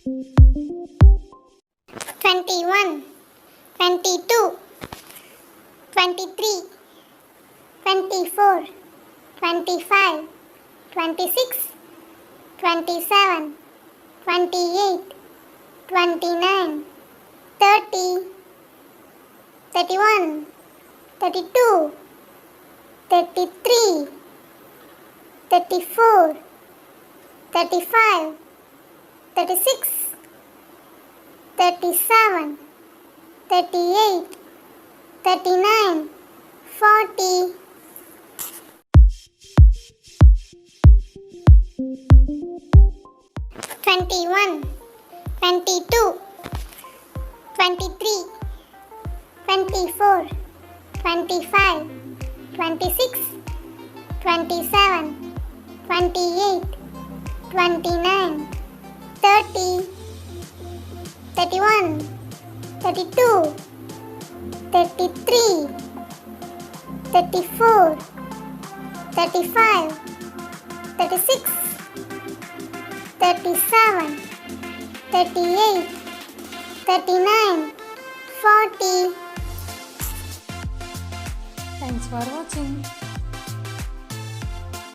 21, 22, 23, 24, 25, 26, 27, 28, 29, 30, 31, 32, 33, 34, 35, 36, 37, 38, 39, 40. 21, 22, 23, 24, 25, 26, 27, 28, 29, 30, 31, 32, 33, 34, 35, 36, 37, 38, 39, 40. Thanks for watching.